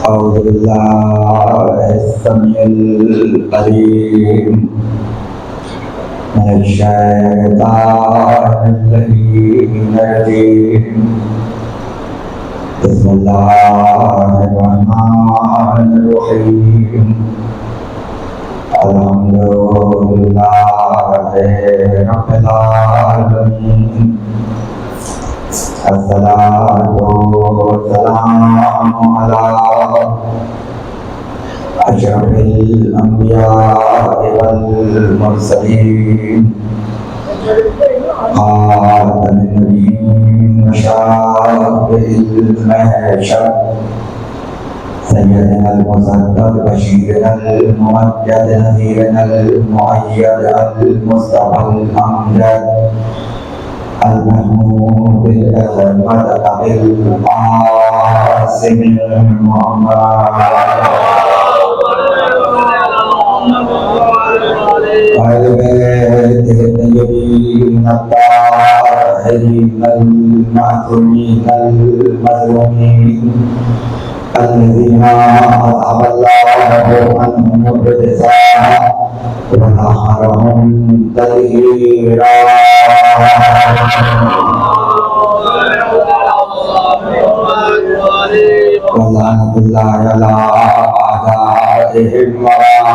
أعوذ بالله السميع العليم من الشيطان اللعين الرجيم. بسم الله الرحمن الرحيم. الحمد لله رب العالمين. الصلاة والسلام على أشرف الأنبياء والمرسلين خاتم النبيين وشافع المحشر سيدنا المصدق بشيرنا الممجد نذيرنا المؤيد المصطفى الأمجد المحمود بالأحمد أبي القاسم محمد والبيت الطيبين الطاهرين المعصومين المظلومين الذين أذهب الله عنهم الرجس وطهرهم تطهيرا. ولعنة الله على أعدائهم وراء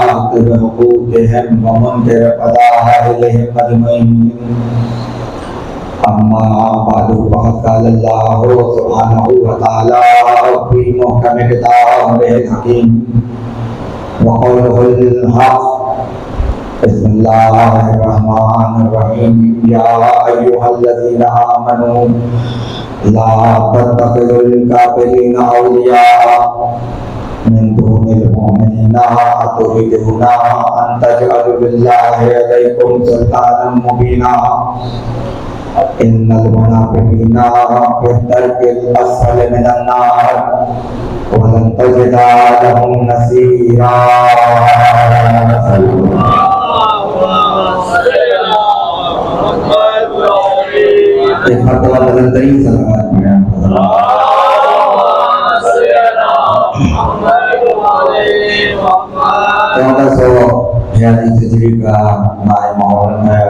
حقوقهم ومنكر فضائلهم أجمعين. أما بعد فقد قال الله سبحانه وتعالى في محكم كتابه الحكيم وقوله الحق. بسم الله الرحمن الرحيم. يا أيها الذين آمنوا لا تتخذوا الكافرين أولياء من دون المؤمنين أتريدون أن تجعلوا لله عليكم سلطانا مبينا. إن المنافقين في الدرك الأسفل من النار ولن تجد لهم نصيرا. ایک مرتبہ بدل ترین صلوات میں کا ماہ محرم میں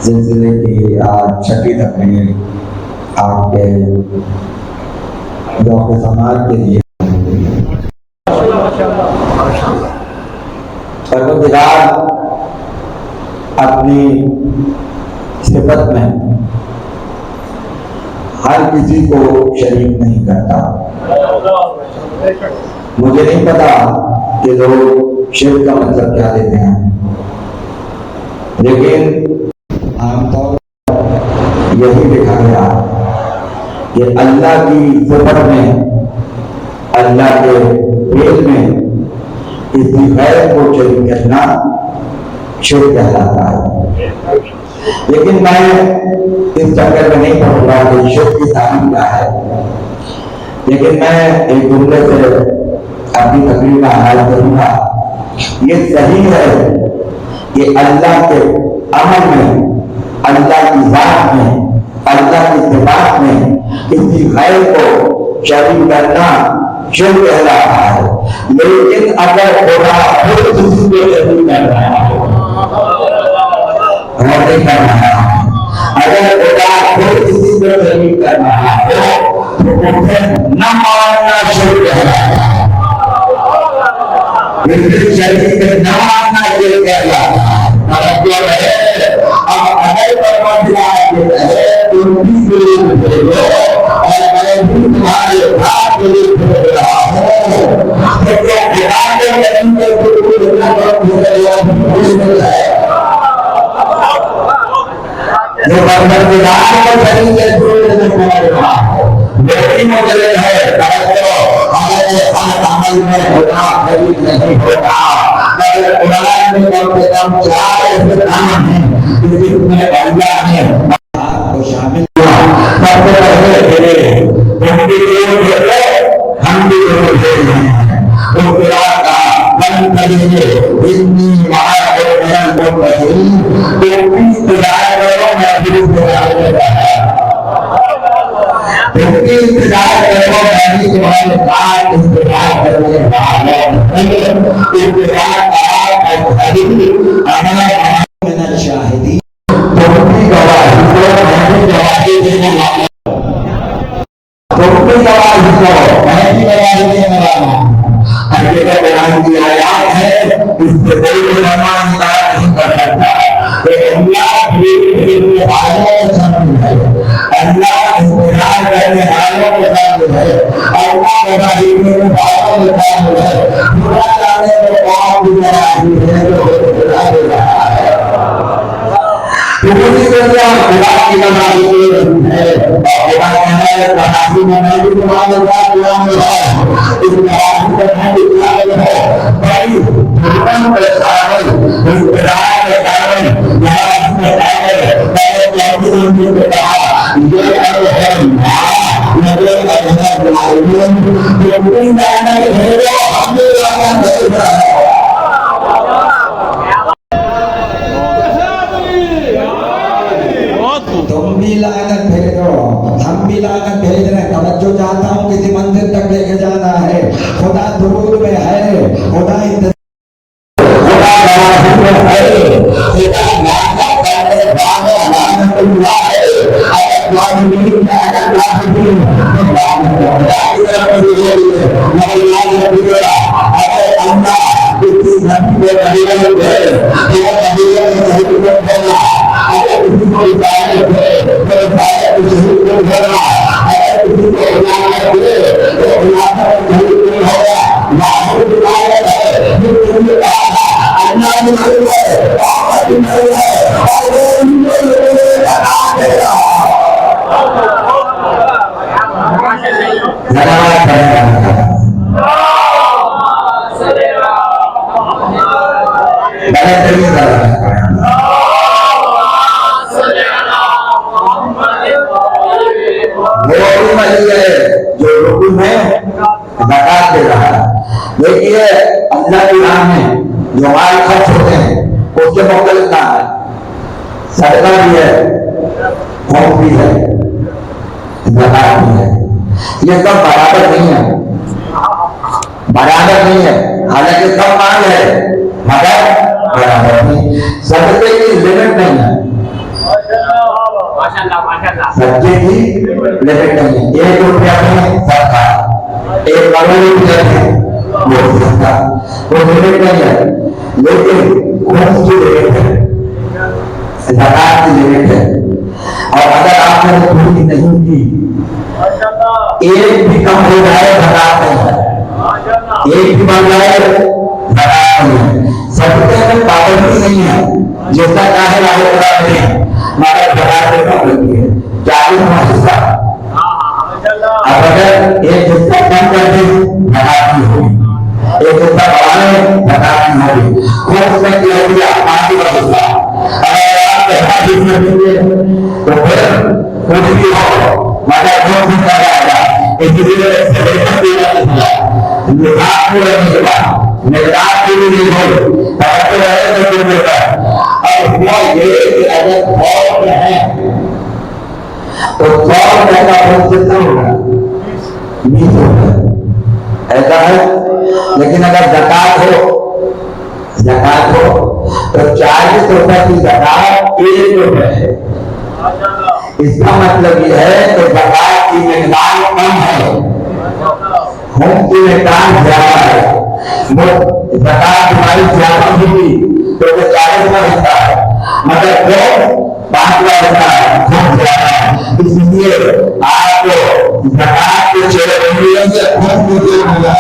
زلزلے کی آج چھٹی تقریر آپ کے ذوق سماعت کے لیے. پروردگار اپنی صفت میں ہر کسی کو شریک نہیں کرتا. مجھے نہیں پتا کہ لوگ شرک کا مطلب کیا لیتے ہیں، لیکن عام طور پر یہی دیکھا گیا کہ اللہ کی صفت میں، اللہ کے فعل میں کسی غیر کو شریک کرنا شرک کہلاتا ہے. لیکن میں اس چکر میں نہیں پڑوں گا کہ شرک کی تعلیم کیا ہے، لیکن میں ایک جملے سے اپنی تقریر کا آغاز کروں گا. یہ صحیح ہے کہ اللہ کے عمل میں، اللہ کی ذات میں، اللہ کی صفات میں کسی غیر کو شریک کرنا شرک کہلاتا ہے. لیکن اگر خدا خود کسی کو شریک کر رہا ہے، اگر خدا خود کسی کو شریک کر رہا ہے تو پھر نہ ماننا شروع کہلاتا ہے. شریک نہ ماننا شروع کہلاتا ہے. مطلب ہے اب اگر پروردگار کہتا ہے تم بھی ضرور بھیجو اور میں بھی تمہارے ساتھ ضرور بھیج رہا ہوں، تو کیا خدا کے نبی کو ضرور ہے. جو پروردگار کو شریک سے ضرور نہیں کر رہا لیکن مجھے ہے ہمارے ہر عمل میں خدا شریک نہیں ہوتا. مگر قرآن میں کم سے کم 4 ایسے کام ہیں جس میں اللہ نے آپ کو شامل کیا. سب سے پہلے ہم بھی ضرور بھیج رہے ہیں. اس قرآن کا من کریے اتنی معاذ من المتقین تو 20 دعائیں میں ضرور دعائیں دیتا ہے. بھی انتظار کرو، میں بھی تمہارے ساتھ انتظار کرنے والا ہوں۔ انتظار من الشاہدین، تم بھی گواہی دو، میں بھی گواہی دینے والا ہوں۔ تم بھی گواہی دو، میں بھی گواہی دینے والا ہوں۔ اللہ کا قرآن کی آیات ہے، اس سے کوئی علماء انکار نہیں کر سکتا کہ اللہ بھی علم والوں کے سامنے ہے، اللہ انتظار کرنے والوں کے سامنے ہے، اللہ گواہی دینے والوں کے سامنے ہے۔ خدا جانے تو قوم بھی گواہی ہے جو خدا دے رہا ہے۔ پوری دنیا خدا کی گواہی دے رہی ہے، اور خدا کہتا ہے گواہی میں بھی تمہارے ساتھ قیام ہے، اس گواہی میں بھی قیام ہے۔ بھائی حکم کے سامنے انتظار کے سامنے یہاں اپنے سامنے پہلے قوموں نے کہا یہ ہے نبی احمد العالمین یہ دین دانا ہے ہم نے لانا نہیں ہے۔ تم بھی لعنت بھیجو، ہم بھی لعنت بھیج رہے ہیں۔ توجہ چاہتا ہوں کسی منزل تک لے کے جانا ہے۔ خدا درود میں ہے، خدا خدا گواہی میں ہے، خدا لعنت کرنے والا لعنت اللہ ہے۔ اگر ظالمین کا اگر ظالمین اگر اللہ کسی نبی کو غیرت ہے، اگر نبی کو حکمت کرنا، اگر کسی کو ہدایت ہے تو ہدایت شہید کو کرنا، اگر کسی کو ہدایت ہے تو ہدایت شہید کو ہوگا۔ معبود ہدایت ہے جو تم نے کہا تھا اللہ نے نہیں ہے، آمد نہیں ہے، اور وہ ان کو بتا دے گا۔ جو حکم ہے زکات دے رہا ہے، دیکھیے اللہ کی راہ میں جو مال خرچ ہوتے ہیں اس کے مختلف نام ہے، صدقہ بھی ہے، خوف بھی ہے، زکات بھی ہے۔ یہ سب برابر نہیں ہے، برابر نہیں ہے، حالانکہ سب مال ہے مگر برابر نہیں۔ صدقے کی لمٹ نہیں ہے، صدقے کی لمٹ نہیں ہے۔ 1 روپیہ میں صدقہ، 1 کروڑ روپیہ میں وہ صدقہ، وہ لمٹ نہیں ہے۔ لیکن خرچ کی لمٹ ہے، زکات کی لمٹ ہے، اور اگر آپ نے پوری نہیں کی، ایک بھی کم ہو جائے زکات نہیں ہے، ایک بھی بن جائے زکات نہیں ہے۔ صدقے میں پابندی نہیں ہے، جیسا چاہے والے قرآن میں مگر زکات میں پابندی ہے 40واں حصہ۔ اب اگر ایک حصہ کم کر دیں زکات نہیں ہوگی، ایک حصہ بڑھائیں زکات نہیں ہوگی۔ خود میں کیا ہو گیا 5واں حصہ، اگر آپ 50 میں دیں گے تو پھر کچھ بھی ہو مگر خود سے کر جائے گا۔ اس لیے نظام پورا نہیں ہوگا، نظام پوری نہیں ہوگی، توجہ رہے تو پھر ہوگا۔ اور ہوا یہ کہ اگر 100 میں ہے تو 100 روپے کا پھول کتنا ہوگا؟ 20 ہوگا، ایسا ہے۔ لیکن اگر زکات ہو تو 40 روپے کی زکات 1 روپے ہے۔ اس کا مطلب یہ ہے کہ زکات کی مقدار کم ہے، خون کی مقدار زیادہ ہے۔ زکات ہماری زیادہ ہوگی تو 40واں حصہ ہے، مگر خون 5واں حصہ ہے، خون زیادہ ہے۔ اس لیے آپ کو زکات کے چہرے خون کو دے ملا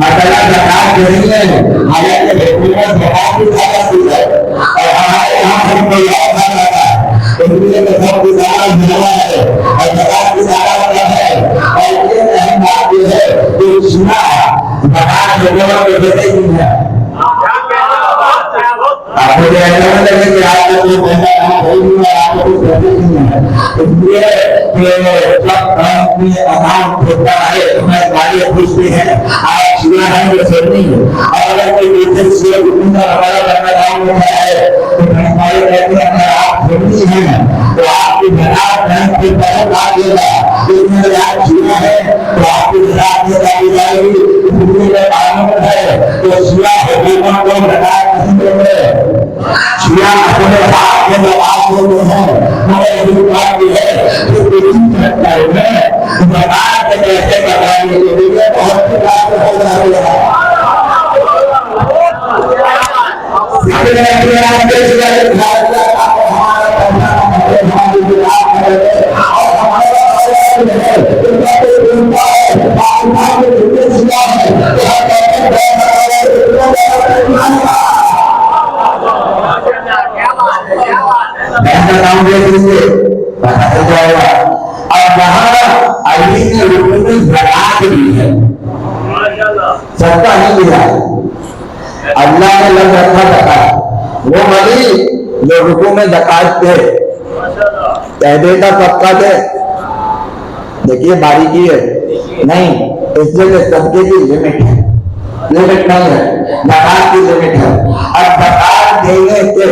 مسئلہ زکات نہیں ہے، حالانکہ حکومت زکات کی زیادہ دی ہے اور ہمارے یہاں ہم کو یاد نہ رہتا ہے، اس لیے کہ سب کی زیادہ زیادہ ہے اور زکات کی زیادہ کم ہے۔ اور یہ اہم بات یہ ہے کہ سنا زکات لوگوں کے جیسے ہی ہے۔ آپ مجھے ایسا نہ لگے کہ آپ کو کوئی پیسہ کہاں بھول نہیں ہے، آپ کو کچھ کرتے نہیں ہے۔ اس لیے کہ جب میں اکاؤنٹ کھولتا ہے تو میں گاڑیاں پوچھتی ہیں آپ سنا ہے یا سر نہیں ہے، اور اگر کوئی بزنس سے ہمارا کرنا کام ہوتا ہے تو ہمارے والے کہتے ہیں اگر آپ ہندی ہیں تو آپ کی جناب بہن کی طرف آ دے گا، لیکن اگر آپ شیعہ ہیں تو آپ کی جناب یہ لائی جائے گی۔ ہندی کا قانون ہے تو شیعہ حکومت کو زکات نہیں دیں گے، شیعہ اپنے آپ کو زکات دیتے ہیں، مگر ہندو بات یہ ہے کہ کسی چکر میں زکات کیسے بتانے کے لیے بہت سی باتیں ہو رہی ہے۔ اب یہاں علی نے رکن زکات دی ہے، صدقہ نہیں دیا ہے، اللہ نے لفظ رکھا زکات۔ وہ ولی جو رکوع میں زکات دے کہہ دیتا صدقہ دے، دیکھیے باریکی ہے نہیں، اس جگہ صدقے کی لمٹ ہے، لمٹ نہیں ہے، زکات کی لمٹ ہے۔ اب زکات دینے کے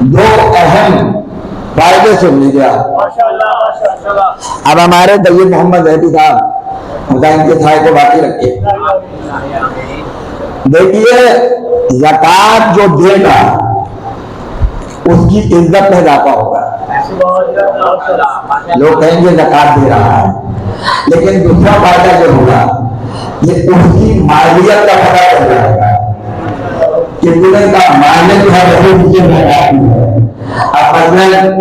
دو اہم فائدے سن لیجیے آپ۔ اب ہمارے طیب محمد زیدی صاحب خدا ان کے سائے کو باقی رکھے، دیکھیے زکات جو دے گا اس کی عزت میں اضافہ ہوگا، لوگ کہیں گے زکات دے رہا ہے، لیکن دوسرا فائدہ جو ہوگا یہ اس کی مالیت کا پتہ چل جائے گا، کتنے کا مالک ہے وہ مجھے زکات ہے۔ اب مثلاً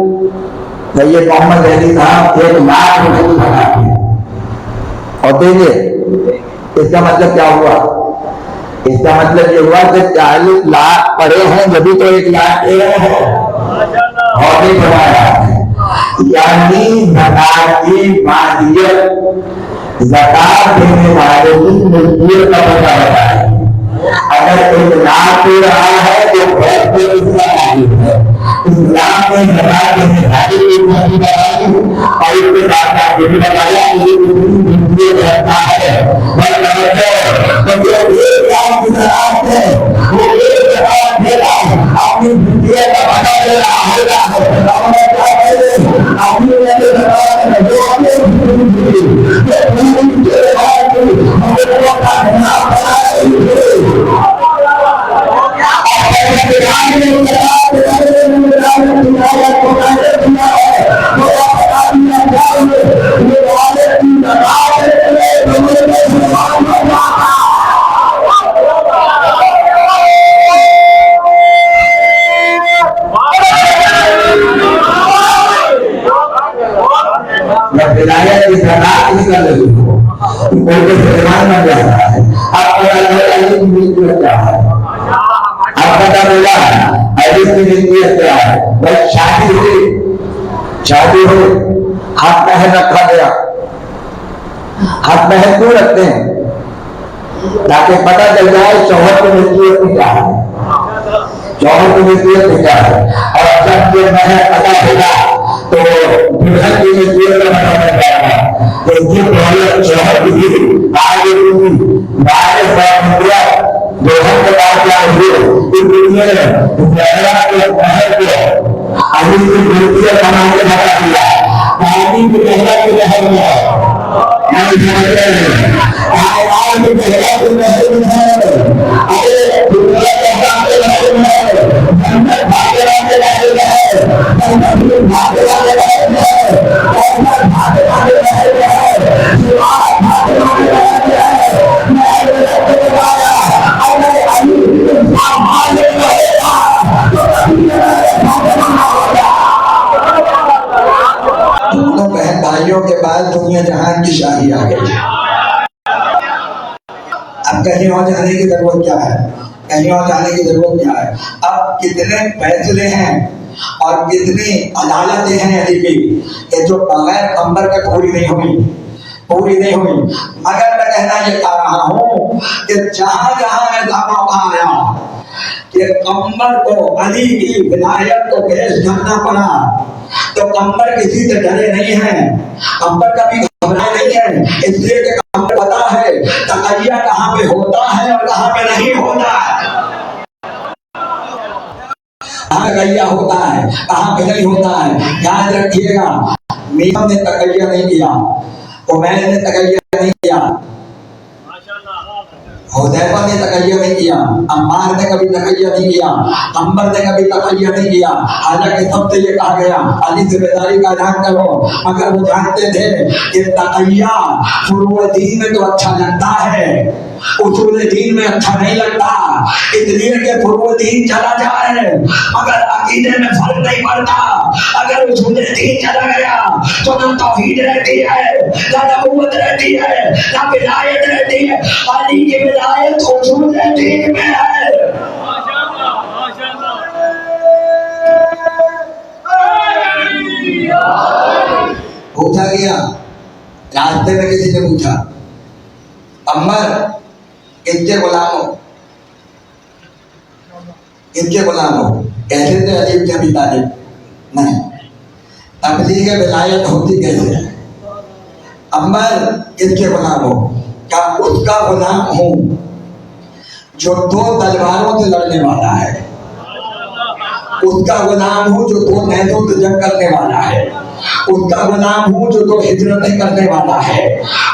سید محمد زیدی صاحب 1 لاکھ روپے کی زکات ہے اور دیں گے، اس کا مطلب کیا ہوا؟ اس کا مطلب یہ ہوا کہ 40 لاکھ پڑے ہیں جبھی تو 1 لاکھ دے رہے ہیں اور نہیں بڑھایا ہے، یعنی زکات کی مالیت زکات دینے والے کی ملکیت کا پتہ ہوتا ہے۔ اگر 1 لاکھ دے رہا ہے تو بہت اس کا تعلق ہے، اسلام میں زکات دینے والے کی ملکیت اور اس کے ساتھ ساتھ یہ بھی بتایا کہ یہ ملکیت رہتا ہے۔ اپنی ملکیت کا پتہ دے رہا شادی ہو ہاتھ پہن رکھا گیا، ہاتھ پہن کیوں رکھتے ہیں؟ تاکہ پتہ چل جائے شوہر کی ملکیت میں کیا ہے، شوہر کی ملکیت میں کیا ہے، اور جب یہ مہر ادا ہوگا تو دلہن کی ملکیت کا پتہ چل جائے گا کہ اس کی دولت شوہر کی تھی، آگے کی بارے دلہن کے بعد کیا ہوئی اس دنیا زہرا کے مہر کو علی کی ملکیت بنا کے بتا دیا، تعلیم کی پہلا کی لہر میں ہے، آئے کی پہلا کی لہر میں ہے، دنیا کے بھاگے لہر میں ہے، جنت بھاگے والے لہر میں ہے، جنت بھاگے والے لہر میں ہے، جنت بھاگے والے لہر میں ہے، جوار بھاگے والے لہر میں ہے، میں نے رکھے لگایا اگر علی بھاگے رہے گا تو کبھی دونوں بہن بھائیوں کے بعد دنیا جہان کی شاہی آ گئی۔ اب کہیں اور جانے کی ضرورت کیا ہے، کہیں اور جانے کی ضرورت کیا ہے؟ اب کتنے فیصلے ہیں اور کتنی عدالتیں ہیں علی کی کہ جو بغیر کمبر کے پوری نہیں ہوئی، پوری نہیں ہوئی۔ مگر میں کہنا یہ چاہ رہا ہوں کہ جہاں جہاں ایسا موقع آیا کہ کمبر کو علی کی ولایت کو پیش کرنا پڑا تو کمبر کسی سے ڈرے نہیں ہیں، کمبر کبھی گھبرائے نہیں ہیں، اس لیے کہ کمبر پتا ہے تقیہ کہاں پہ ہوتا ہے اور کہاں پہ نہیں ہوتا ہے۔ کہاں تقیہ ہوتا ہے کہاں پہ نہیں ہوتا ہے. یاد رکھیے گا میرا نے تقیہ نہیں کیا, عمیر نے تقیہ نہیں کیا, حذیفہ نے تقیہ نہیں کیا, عمار نے کبھی تقیہ نہیں کیا, عمر نے کبھی تقیہ نہیں کیا. حالانکہ سب سے یہ کہا گیا علی سے بیداری کا اعلان کرو, مگر وہ جانتے تھے کہ تقیہ فروع دین میں تو اچھا لگتا ہے, اصول دین میں اچھا نہیں لگتا, اس لیے کہ فروع دین چلا جائے مگر عقیدے میں فرق نہیں پڑتا. اگر اصول دین چلا گیا تو نہ توحید رہتی ہے, نہ نبوت رہتی ہے, نہ ولایت رہتی ہے. علی کی ولایت اصول دین میں ہے. پوچھا گیا راستے میں, کسی نے پوچھا عمر کن کے غلام ہو, کن کے غلام ہو؟ کیسے تھے علی بن ابی طالب؟ نہیں, تبلیغ ولایت ہوتی کیسے ہے؟ عمر کن کے غلام ہو؟ کیا اس کا غلام ہوں جو دو تلواروں سے لڑنے والا ہے, اس کا غلام ہوں جو دو نیزوں سے جنگ کرنے والا ہے, اس کا غلام ہوں جو دو ہجرتیں کرنے والا ہے,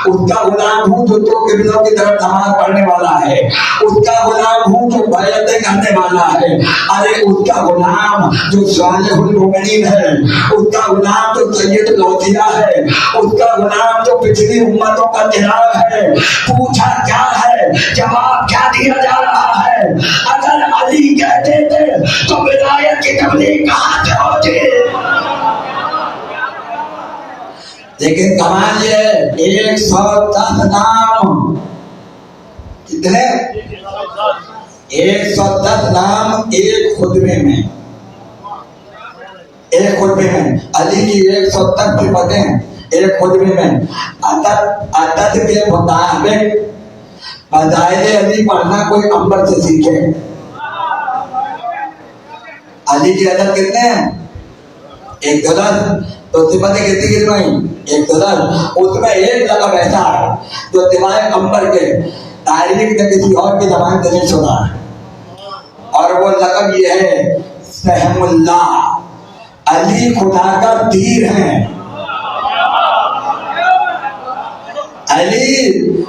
اس کا غلام ہوں جو دو قبلوں کی طرف نماز پڑھنے والا ہے, اس کا غلام ہوں جو بیعتیں کرنے والا ہے. ارے اس کا غلام جو صالح المؤمنین ہے, اس کا غلام جو سید الاولیاء ہے, اس کا غلام جو پچھلی امتوں کا چراغ ہے. پوچھا کیا ہے, جواب کیا دیا جا رہا ہے؟ اگر علی کہتے تھے تو ولایت کی تبلیغ کہاں سے ہوتی؟ لیکن کمال یہ ہے 110 نام, کتنے؟ 110 نام ایک خطبے میں, ایک خطبے میں علی کی 110 صفتیں ایک خطبے میں. عدد کے مطابق فضائل علی پڑھنا کوئی عمر سے سیکھے. علی کی عدد کتنے ہیں؟ 110. تو صفتیں کتنی گنوائی؟ 110. اس میں ایک لقب ایسا ہے جو سوائے عمر کے تاریخ نے کسی اور کی زبان سے نہیں سنا, اور وہ لقب یہ ہے سہم اللہ. علی خدا کا تیر ہے, علی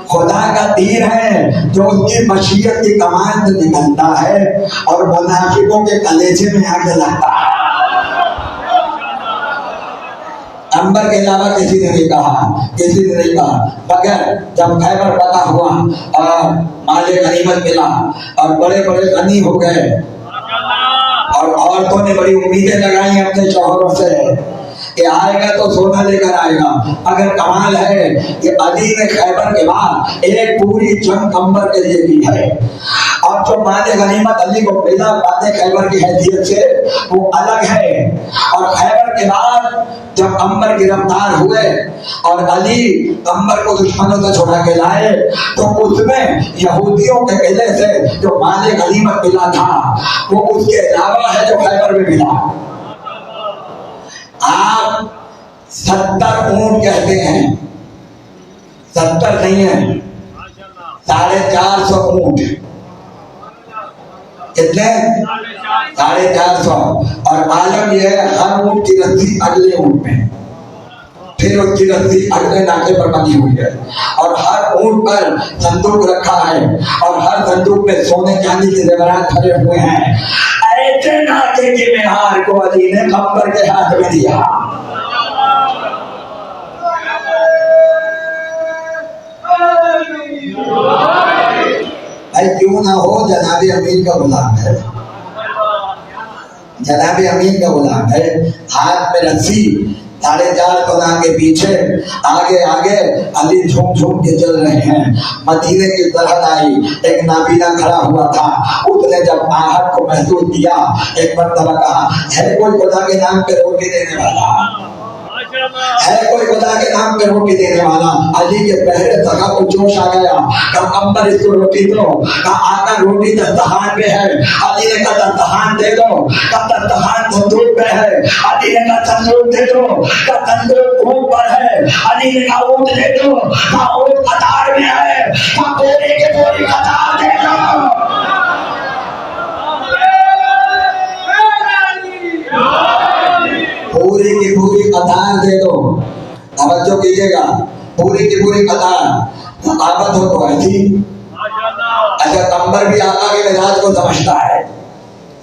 خدا کا تیر ہے جو اس کی مشیت کی کمان سے نکلتا ہے اور منافقوں کے کلیجے میں آ کے لگتا ہے. عمر کے علاوہ کسی نے نہیں کہا, کسی نے نہیں کہا, مگر جب خیبر فتح ہوا اور مال غنیمت ملا اور بڑے بڑے غنی ہو گئے اور عورتوں نے بڑی امیدیں لگائی اپنے شوہروں سے کہ آئے گا تو سونا لے کر آئے گا. اگر کمال ہے کہ علی نے خیبر کے بعد ایک پوری جنگ عمر کے لیے کی ہے, اور جو مال غنیمت علی کو ملا باتیں خیبر کی حیثیت سے وہ الگ ہے. اور خیبر کے بعد جب عمر گرفتار ہوئے اور علی عمر کو دشمنوں سے چھوڑا کے لائے تو اس میں یہودیوں کے قلعے سے جو مال غنیمت ملا تھا وہ اس کے علاوہ ہے جو خیبر میں ملا. آپ 70 اونٹ کہتے ہیں, 70 نہیں ہے, 450 اونٹ. کتنے؟ 450. اور عالم یہ ہے ہر اونٹ کی رسی اگلے اونٹ میں, پھر اس کی رسی اگلے ناکے پر بنی ہوئی ہے, اور ہر اونٹ پر صندوق رکھا ہے, اور ہر صندوق میں سونے چاندی کے زیورات بھرے ہوئے ہیں. ایسے ناکے کی مہار کو علی نے عمر کے ہاتھ میں دیا. بھائی کیوں نہ ہو, جناب امیر کا غلام ہے, جناب امیر کا غلام ہے. ہاتھ میں رسی, 4.5 قدم کے پیچھے, آگے آگے علی جھوم جھوم کے چل رہے ہیں. مدینے کی طرح آئی, ایک نابینا کھڑا ہوا تھا. اس نے جب آہٹ کو محسوس کیا ایک مرتبہ کہا, ہے کوئی خدا کے نام پہ روٹی دینے والا؟ ہے کوئی خدا کے نام پہ روٹی دینے والا؟ علی کے پہرے سگا کو جوش آ گیا. کہا عمر اس کو روٹی دو. کہا آقا روٹی دسترخوان پہ ہے. علی نے کہا دسترخوان دے دو. کہا دسترخوان صندوق پہ ہے. علی نے کہا صندوق دے دو. کہا صندوق اونٹ پر ہے. علی نے کہا اونٹ دے دو. کہا اونٹ قطار میں ہے. کہا بوری کے بوری قطار دے دو. دیجیے گا پوری کی پوری قطار ثقافت ہو تو ایسی. اچھا کمبر بھی آقا کے مزاج کو سمجھتا ہے,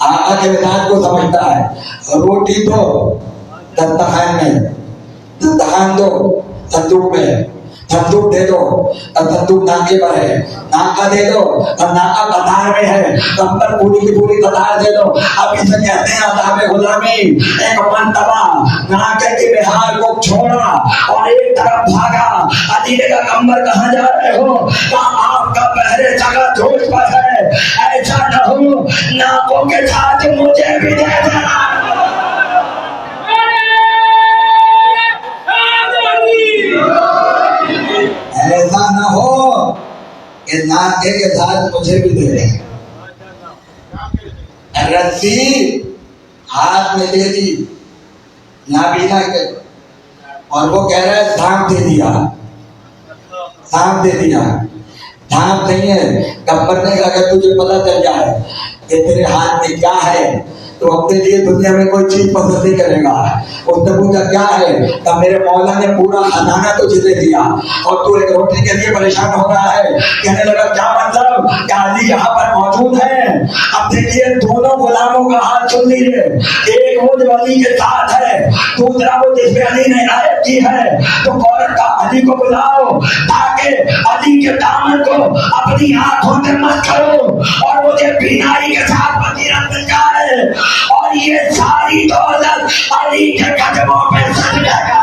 آقا کے مزاج کو سمجھتا ہے. روٹی تو دسترخوان میں, دسترخوان تو صندوق میں, صندوق دے دو اور صندوق ناکے پر ہے, ناکا دے دو اور ناکا قطار میں ہے, کمبر پوری کی پوری قطار دے دو. اب اسے کہتے ہیں عذاب غلامی. ایک مرتبہ ناکے کے بہار کو چھوڑا اور ایک طرف بھاگا. علی نے کہا کمبر کہاں جا رہے ہو؟ کہا آپ کا پہرے جگہ جوش پر ہے, ایسا نہ ہو ناکوں کے ساتھ مجھے بھی دے دینا. ایسا نہ ہو کہ ناکے کے ساتھ مجھے بھی دے دیں. رسی ہاتھ میں دے دی نابینا کے, اور وہ کہہ رہا ہے سانپ دے دیا, سانپ دے دیا. سانپ نہیں ہے. کمبر نے کہا کہ تجھے پتا چل جائے کہ تیرے ہاتھ میں کیا ہے تو اپنے لیے دنیا میں کوئی چیز پسند نہیں کرے گا. اس نے پوچھا کیا ہے؟ کہ میرے مولا نے پورا خزانہ تجھے دے دیا اور تو ایک روٹی کے لیے پریشان ہو رہا ہے. کہنے لگا کیا مطلب؟ کہ علی یہاں پر موجود ہے. اب دیکھیے دونوں غلاموں کا حال سن لیجیے. ایک وہ جو علی کے ساتھ ہے, دوسرا وہ جس پہ علی نے عنایت کی ہے. تو عورت کا علی کو بلاؤ تاکہ علی کے دامن کو اپنی آنکھوں سے مت کرو اور مجھے بینائی کے ساتھ بصیرت مل جائے اور یہ ساری دولت علی کے قدموں پہ سج جائے گا.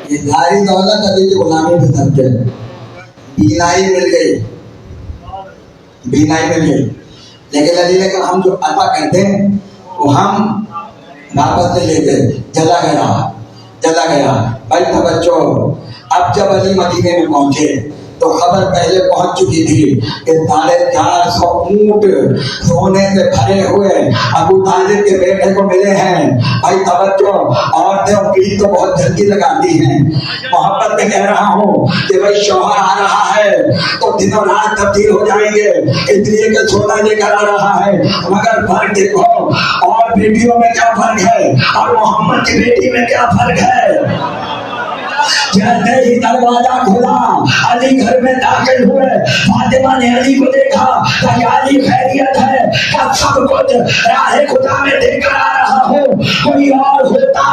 یہ ساری دولت علی کی غلامی پہ سج گئی. بینائی مل گئی, بینائی مل گئی. لیکن علی نے کہا ہم جو عطا کرتے ہیں وہ ہم واپس نہیں لیتے. جلا گیا, جلا گیا. بھائی توجہ, اب جب علی مدینے میں پہنچے تو خبر پہلے پہنچ چکی تھی کہ 450 اونٹ سونے سے بھرے ہوئے ابو طالب کے بیٹے کو ملے ہیں. بھائی توجہ, عورتیں اپیل تو بہت جلدی لگاتی ہیں. محبت میں کہہ رہا ہوں کہ بھائی شوہر آ رہا ہے تو دنوں رات تبدیل ہو جائیں گے, اس لیے کہ سونا لے کر آ رہا ہے. مگر فرق دیکھو, اور بیٹیوں میں کیا فرق ہے اور محمد کی بیٹی میں کیا فرق ہے. جیسے ہی دروازہ کھلا علی گھر میں داخل ہوئے. فاطمہ نے علی کو دیکھا کہ علی خیریت ہے, کہ سب کچھ راہ خدا میں دے کر آ رہا ہوں, کوئی اور ہوتا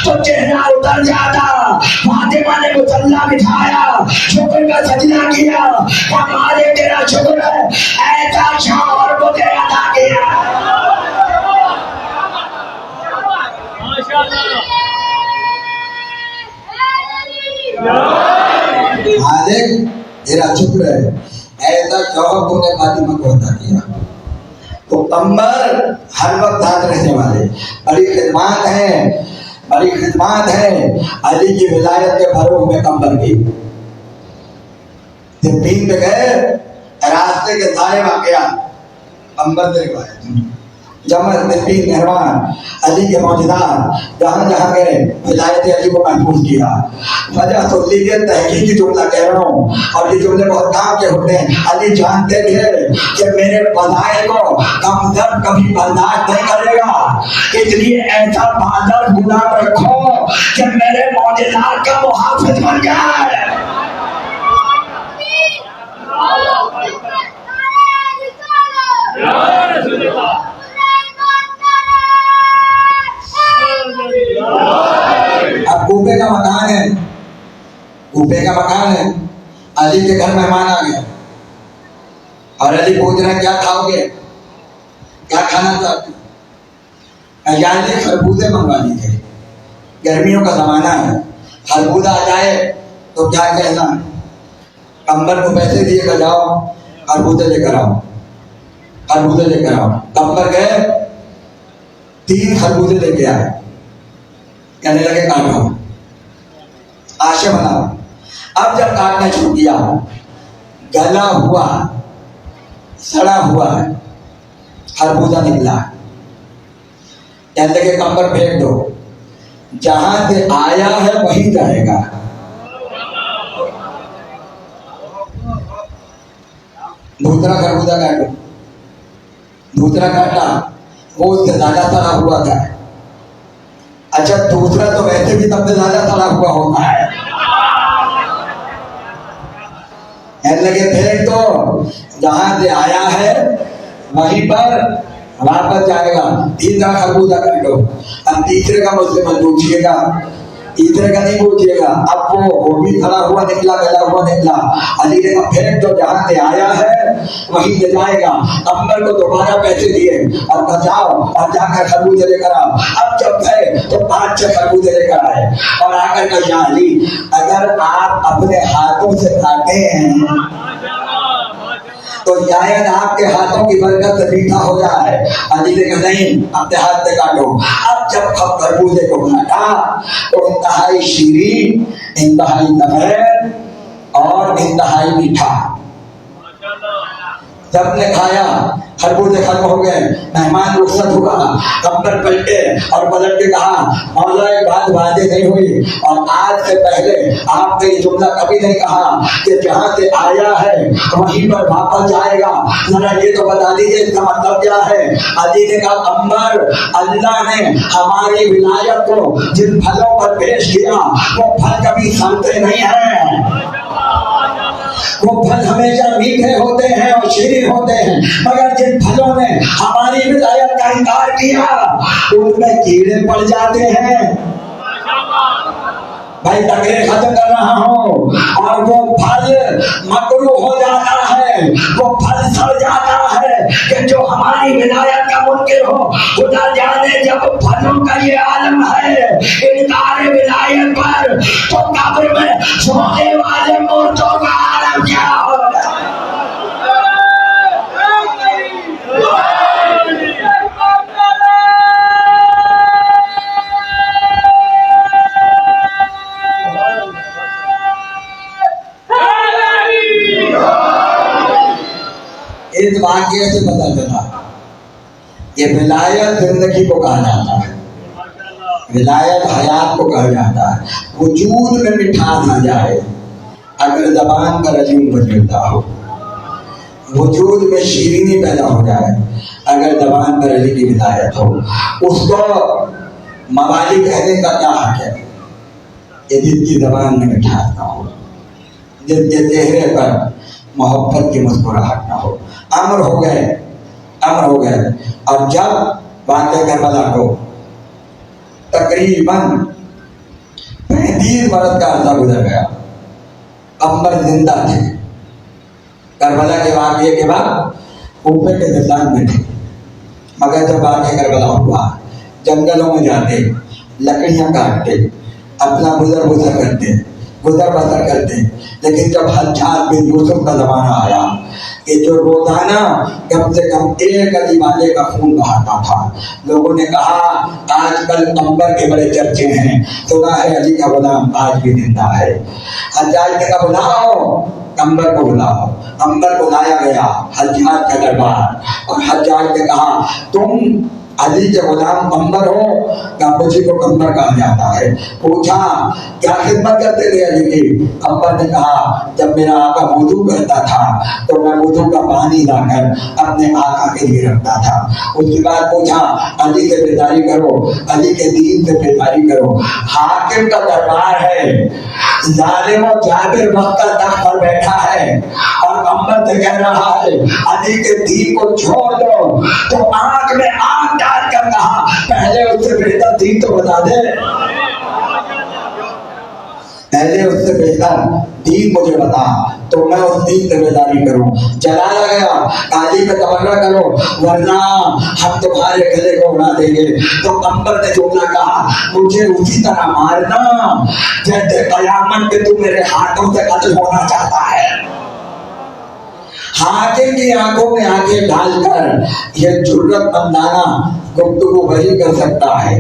تو چہرہ اتر جاتا. فاطمہ نے مصلی بٹھایا, شکر کا سجدہ کیا کہ مالک تیرا شکر ہے ایسا شوہر مجھے عطا کیا. مالک تیرا شکر ہے ایسا شوہر تم نے فاطمہ کو عطا کیا. تو کمبر ہر وقت ہاتھ رہنے والے بڑی خدمات ہیں, بڑی خدمات ہیں علی کی ولایت کے بھرو میں کمبر کی. جب دین پہ گئے راستے کے سارے واقعات کمبر سے روایت. جمع تدبیر مہربان علی کے معجزات جہاں جہاں گئے ولایت علی کو محفوظ کیا. وجہ تو لیجیے تحقیقی جملہ کہہ رہا ہوں اور یہ جملے بہت کام کے ہوتے ہیں. علی جانتے تھے کہ میرے فضائل کو کمتر کبھی برداشت نہیں کرے گا, اس لیے ایسا بہادر غلام رکھو کہ میرے معجزات کا محافظ بن جائے. اب کوفے کا مکان ہے, کوفے کا مکان ہے. علی کے گھر مہمان آ گئے اور علی پوچھ رہے ہیں کیا کھاؤ گے, کیا کھانا چاہتے ہیں؟ علی خربوزے منگوا لیجیے, گرمیوں کا زمانہ ہے, خربوزہ آ جائے تو کیا کہنا. کمبر کو پیسے دیے کہ جاؤ خربوزے لے کر آؤ, خربوزے لے کر آؤ. کمبر گئے 3 خربوزے لے کے آئے. کہنے لگے کاٹو, آشے بناؤ. اب جب کاٹنا شروع کیا گلا ہوا سڑا ہوا خربوزہ نکلا. کہنے لگے کمبل پھینک دو، جہاں سے آیا ہے وہیں جائے گا۔ دوسرا خربوزہ کاٹو، دوسرا کاٹا، وہ اس سے زیادہ سڑا ہوا تھا۔ اچھا دوسرا تو ویسے بھی سب سے زیادہ سڑا ہوا ہوتا ہے۔ کہنے لگے پھینک دو، جہاں سے آیا ہے وہیں پر واپس جائے گا۔ تیسرا خربوزہ کاٹو، اب تیسرے کا مجھ سے مت پوچھیے گا، تیسرے کا نہیں پوچھیے گا، اب وہ بھی کھڑا ہوا نکلا، گلا ہوا نکلا۔ علی نے کہا پھینک دو، جہاں سے آیا ہے وہیں سے جائے گا۔ کمبل کو دوبارہ پیسے دیے اور بچاؤ اور جا کر خربوزے لے کر آؤ۔ اب جب گئے تو 5-6 خربوزے لے کر آئے اور آ کر کہا یا علی اگر آپ اپنے ہاتھوں سے کاٹے ہیں تو شاید آپ کے ہاتھوں کی برکت سے میٹھا ہو جائے۔ علی نے کہا نہیں، اپنے ہاتھ سے کاٹو۔ اب جب خربوزے کو کاٹا تو انتہائی شیرین، انتہائی سفید اور انتہائی میٹھا۔ سب نے کھایا، خربوزے ختم ہو گئے، مہمان رخصت ہوا، کمبل پلٹے اور پلٹ کے کہا مولا ایک بات واضح نہیں ہوئی اور آج سے پہلے آپ نے یہ جملہ کبھی نہیں کہا کہ جہاں سے آیا ہے وہیں پر واپس جائے گا، ذرا یہ تو بتا دیجیے اس کا مطلب کیا ہے؟ علی نے کہا کمبل، اللہ نے ہماری ولایت کو جن پھلوں پر پیش کیا وہ پھل کبھی سڑتے نہیں ہیں، وہ پھل ہمیشہ میٹھے ہوتے ہیں اور شیریں ہوتے ہیں، مگر جن پھلوں نے ہماری ولایت کا انکار کیا ان میں کیڑے پڑ جاتے ہیں۔ بھائی تقریر ختم کر رہا ہوں، اور وہ پھل مکروہ ہو جاتا ہے، وہ پھل سڑ جاتا ہے کہ جو ہماری ولایت کا منکر ہو۔ خدا جانے جب پھلوں کا یہ عالم ہے انکار ولایت پر، تو قبر میں سونے والے مردوں کا عالم کیا ہوگا؟ اس واقعے سے پتہ چلا کہ ولایت زندگی کو کہا جاتا ہے، ولایت حیات کو کہا جاتا ہے۔ وجود میں مٹھاس آ جائے اگر زبان کا رجوع بدلتا ہو، وجود میں شیرینی پیدا ہو جائے اگر زبان پر علی کی ولایت ہو، اس کو موالی کہنے کا کیا حق ہے کہ جس کی زبان میں مٹھاس نہ ہو، جس کے چہرے پر محبت کی مسکراہٹ نہ ہو۔ امر ہو گئے اور جب واقعہ کربلا کو تقریباً 35 برس کا عرصہ گزر گیا، کمبل زندہ تھے۔ کربلا کے واقعے کے بعد اوپر کے زندان میں تھے، مگر جب واقعہ کربلا ہوا جنگلوں میں جاتے، لکڑیاں کاٹتے، اپنا گزر بسر کرتے، لیکن جب حجاج بن یوسف کا زمانہ آیا کہ جو روزانہ کم سے کم ایک علی والے کا خون بہاتا تھا، لوگوں نے کہا آج کل کمبل کے بڑے چرچے ہیں، سنا ہے علی کا غلام آج بھی زندہ ہے۔ حجاج نے کہا بلاؤ کمبل کو، بلاؤ۔ کمبل کو لایا گیا حجاج کا دربار، اور حجاج نے کہا تم علی کے غلام کمبل ہو؟ کیا مجھے کو کمبل کہا جاتا ہے؟ پوچھا کیا خدمت کرتے تھے علی کی؟ کمبل نے کہا جب میرا آقا وضو کرتا تھا تو میں وضو کا پانی لا کر اپنے آقا کے لیے رکھتا تھا۔ اس کے بعد پوچھا علی سے بیداری کرو، علی کے دین سے بیداری کرو، حاکم کا دربار ہے، ظالم و جابر وقت کا تخت پر بیٹھا ہے اور کمبل سے کہہ رہا ہے علی کے دین کو چھوڑ دو، تو آنکھ میں آنکھ ڈال کر کہا پہلے اس سے بہتر دین تو بتا دے، پہلے اس سے بہتر دین مجھے بتا تو میں اس دین سے بیداری کروں۔ جلایا گیا، علی پہ تبرہ کرو ورنہ ہم تمہارے گلے کو اڑا دیں گے۔ تو کمبل نے جملہ کہا مجھے اسی طرح مارنا جیسے قیامت پہ تو میرے ہاتھوں سے قتل ہونا چاہتا ہے۔ حاکم کی آنکھوں میں آنکھیں ڈال کر یہ جرت مندانہ گفتگو وہی کر سکتا ہے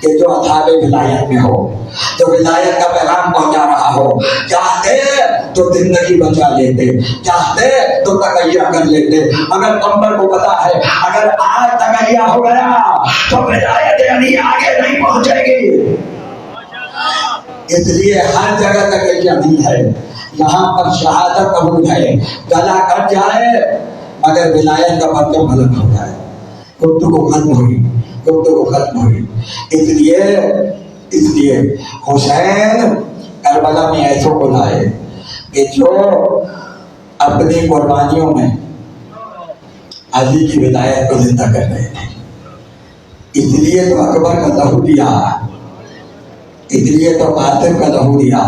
کہ جو اصحاب ولایت میں ہو، جو جو ولایت کا پیغام پہنچا رہا ہو. چاہتے تو زندگی بچا لیتے, چاہتے تو تغیر کر لیتے, مگر پیغمبر کو پتا ہے اگر آج تغیر ہو گیا تو ولایت علی آگے نہیں پہنچے گی. اس لیے ہر جگہ تغیر نہیں ہے. یہاں پر شہادت قبول ہے, گلا کٹ جائے مگر ولایت کا مطلب غلط ہو جائے. گفتگو ختم ہوئی, گفتگو ختم ہوئی. اس لیے حسین کربلا میں ایسوں کو لائے کہ جو اپنی قربانیوں میں علی کی ولایت کو زندہ کر رہے تھے. اس لیے تو اکبر کا لہو دیا, اس لیے تو قاسم کا لہو دیا,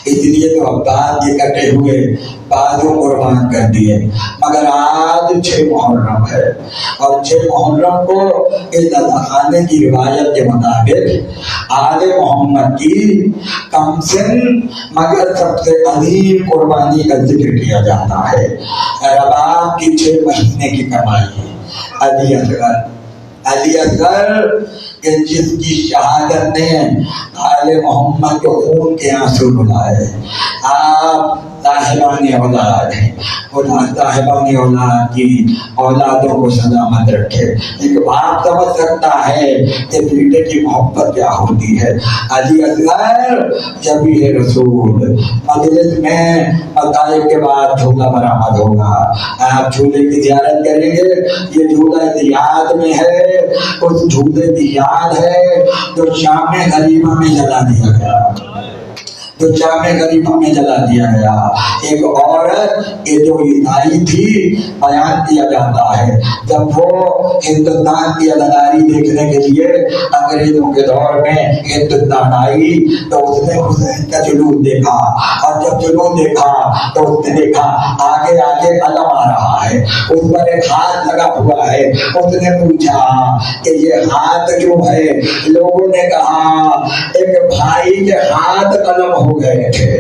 اس لیے تو عباس کے کٹے ہوئے بازو قربان کر دیے. مگر آج 6 محرم ہے اور 6 محرم کو اس اللہ خانے کی روایت کے مطابق آل محمد کی کم سن مگر سب سے عظیم قربانی کا ذکر کیا جاتا ہے. رباب کی 6 مہینے کی کمائی علی اصغر, علی اصغر کہ جس کی شہادت نے آل محمد کو خون کے آنسو رلائے. آپ صاحبان اولاد ہیں, صاحبان اولاد کی اولادوں کو سلامت رکھے. ایک باپ سمجھ سکتا ہے کہ بیٹے کی محبت کیا ہوتی ہے. علی اصغر جبی رسول مجلس میں عقائد کے بعد جھولا برآمد ہوگا. آپ جھولے کی زیارت کریں گے. یہ جھولا یاد میں ہے, اس جھولے کی یاد ہے جو شام غریبہ میں جلا دیا گیا, جو جامع غریبہ میں جلا دیا گیا. ایک عورت یہ جو عیسائی تھی, بیان کیا جاتا ہے جب وہ ہندوستان کی اداکاری دیکھنے کے لیے انگریزوں کے دور میں ہندوستان آئی تو اس نے حسین کا جلوس دیکھا, اور جب جلوس دیکھا تو اس نے دیکھا آگے آگے علم آ رہا ہے, اس پر ایک ہاتھ لگا ہوا ہے. اس نے پوچھا کہ یہ ہاتھ کیوں ہے؟ لوگوں نے کہا ایک بھائی کے ہاتھ قلم ہو گئے تھے,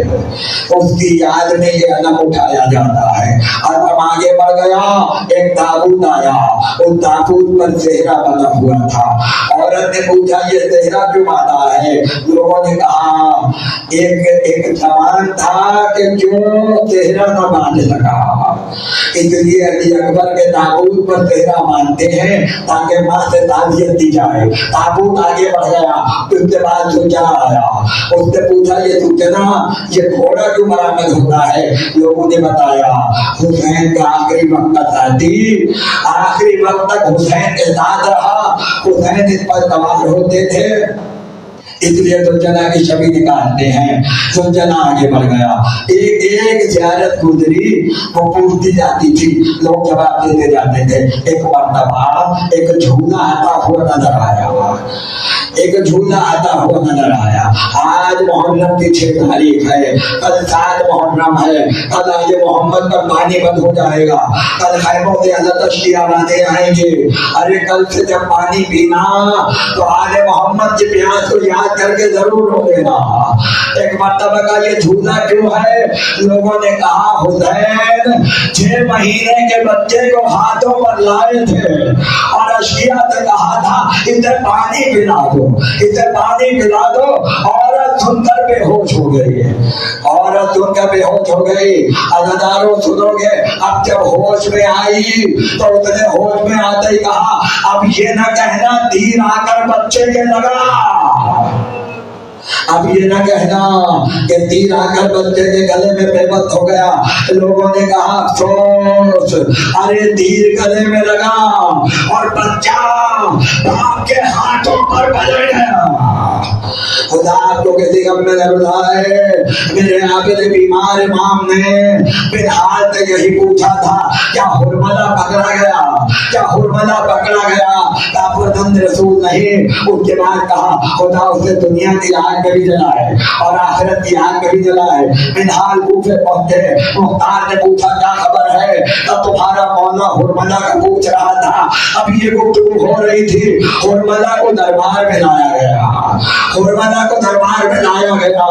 اس کی یاد میں یہ علم اٹھایا جاتا ہے. اور ہم آگے بڑھ گیا, ایک تابوت آیا, اس تابوت پر چہرہ بنا ہوا تھا. عورت نے پوچھا یہ چہرہ کیوں آتا ہے؟ لوگوں نے کہا ایک جوان تھا کہ جو چہرہ نہ باندھ سکا, اس لیے علی اکبر کے تابوت پر چہرہ باندھتے ہیں تاکہ ماں سے تعزیت دی جائے. تابوت آگے بڑھ گیا, اس کے بعد سوچنا آیا. اس نے پوچھا یہ سوچنا یہ گھوڑا کیوں برآمد ہوتا ہے؟ لوگوں نے بتایا حسین کا آخری وقت ساتھی, آخری وقت تک حسین کے ساتھ رہا, حسین اس پر سوار ہوتے تھے, اس لیے سلجنا کی شبی نکالتے ہیں. سلجنا آگے بڑھ گیا, ایک زیارت گزری, وہ پوچھتی جاتی تھی, لوگ جواب دیتے جاتے تھے. ایک مرتبہ ایک جھولا آتا ہوا نظر آیا, ایک جھولا آتا ہوا نظر آیا. آج محرم کی 6 تاریخ ہے, کل 7 محرم ہے, کل آج محمد کا پانی بند ہو جائے گا, کل خیموں سے حضرت اشیاء آنے آئیں گے. ارے کل سے جب پانی پینا تو آل محمد کی پیاس کو یاد کر کے ضرور ہو لینا. ایک مرتبہ کا یہ جھولا کیوں ہے؟ لوگوں نے کہا حسین 6 مہینے کے بچے کو ہاتھوں پر لائے تھے اور اشیاء سے کہا تھا اسے پانی پلا دو, اسے پانی پلا دو. عورت سن کر بے ہوش ہو گئی, عورت سن کر بے ہوش ہو گئی. عزاداروں سنو گے, اب جب ہوش میں آئی تو اس نے ہوش میں آتے ہی کہا اب یہ نہ کہنا تیر آ کر بچے کے لگا, اب یہ نہ کہنا کہ تیر آ کر بچے کے گلے میں بے بس ہو گیا. لوگوں نے کہا افسوس, ارے تیر گلے میں لگا اور بچہ باپ کے ہاتھوں پر بجڑ گیا. خدا آپ کو کسی غم میں نہ رلائے. میرے عابد بیمار امام نے بلحال سے یہی پوچھا تھا کیا حرملہ پکڑا گیا, کیا حرملہ پکڑا گیا؟ کافرزند رسول نہیں. اس کے بعد کہا خدا اسے دنیا کی آگ میں بھی جلائے اور آخرت کی آگ میں بھی جلائے. بلحال کوفے پہنچے, مختار نے پوچھا کیا خبر ہے؟ تب تمہارا مولا حرملہ کا پوچھ رہا تھا. اب یہ گفتگو ہو رہی تھی. حرملہ کو دربار میں لایا گیا, حرملہ کو دربار میں لایا گیا.